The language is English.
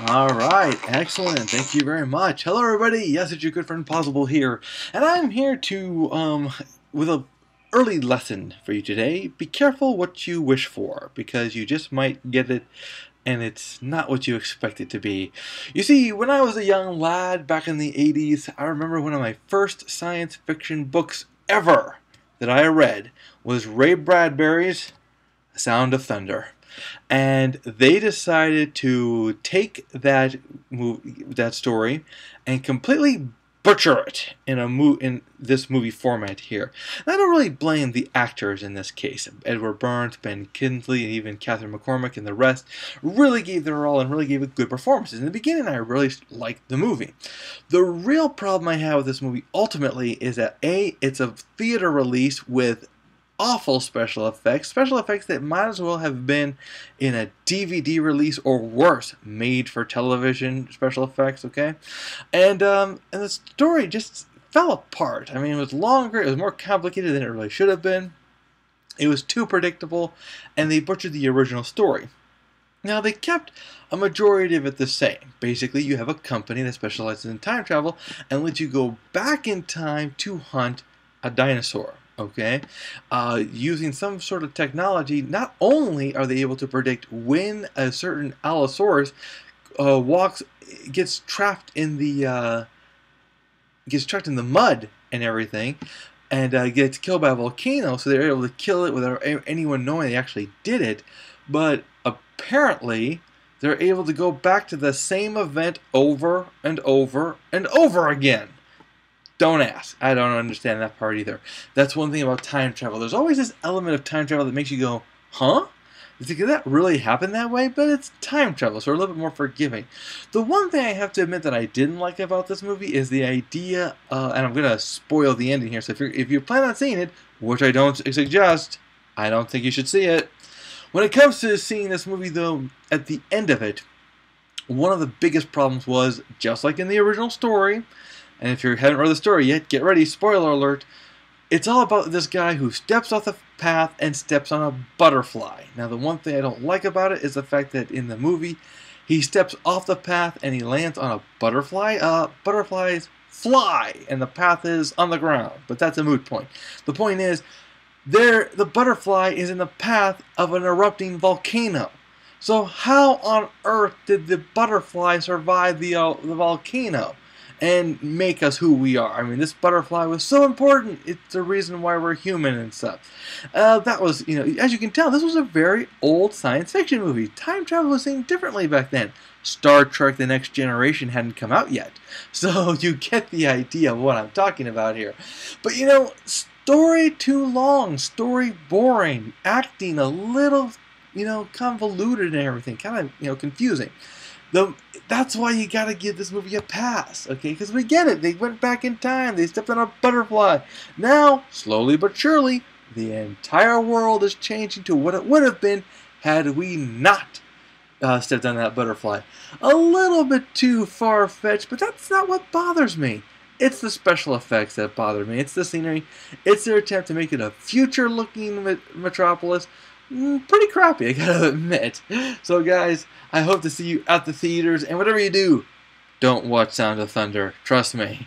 Alright, excellent. Thank you very much. Hello everybody, yes, it's your good friend Pozzible here. And I'm here to, with a early lesson for you today. Be careful what you wish for, because you just might get it and it's not what you expect it to be. You see, when I was a young lad back in the 80s, I remember one of my first science fiction books ever that I read was Ray Bradbury's The Sound of Thunder. And they decided to take that story and completely butcher it in this movie format here. And I don't really blame the actors in this case. Edward Burns, Ben Kingsley, and even Catherine McCormick and the rest really gave their all and really gave it good performances. In the beginning, I really liked the movie. The real problem I have with this movie ultimately is that it's a theater release with awful special effects that might as well have been in a DVD release or worse, made for television special effects, okay? And the story just fell apart. I mean, it was longer, it was more complicated than it really should have been. It was too predictable, and they butchered the original story. Now, they kept a majority of it the same. Basically, you have a company that specializes in time travel and lets you go back in time to hunt a dinosaur. Okay, using some sort of technology, not only are they able to predict when a certain Allosaurus gets trapped in the mud and everything, and gets killed by a volcano, so they're able to kill it without anyone knowing they actually did it. But apparently, they're able to go back to the same event over and over and over again. Don't ask. I don't understand that part either. That's one thing about time travel. There's always this element of time travel that makes you go, huh? Did that really happen that way? But it's time travel, so we're a little bit more forgiving. The one thing I have to admit that I didn't like about this movie is the idea, and I'm going to spoil the ending here, so if you plan on seeing it, which I don't suggest, I don't think you should see it. When it comes to seeing this movie, though, at the end of it, one of the biggest problems was, just like in the original story, and if you haven't read the story yet, get ready, spoiler alert, it's all about this guy who steps off the path and steps on a butterfly. Now, the one thing I don't like about it is the fact that in the movie, he steps off the path and he lands on a butterfly. Butterflies fly, and the path is on the ground, but that's a moot point. The point is, the butterfly is in the path of an erupting volcano. So how on earth did the butterfly survive the volcano and make us who we are? I mean, this butterfly was so important. It's the reason why we're human and stuff. That was, as you can tell, this was a very old science fiction movie. Time travel was seen differently back then. Star Trek The Next Generation hadn't come out yet. So you get the idea of what I'm talking about here. But, story too long, story boring, acting a little, convoluted and everything, kind of, confusing. That's why you gotta give this movie a pass, okay? Because we get it. They went back in time. They stepped on a butterfly. Now, slowly but surely, the entire world is changing to what it would have been had we not stepped on that butterfly. A little bit too far-fetched, but that's not what bothers me. It's the special effects that bother me. It's the scenery. It's their attempt to make it a future-looking metropolis. Pretty crappy, I gotta admit. So guys, I hope to see you at the theaters, and whatever you do, don't watch Sound of Thunder. Trust me.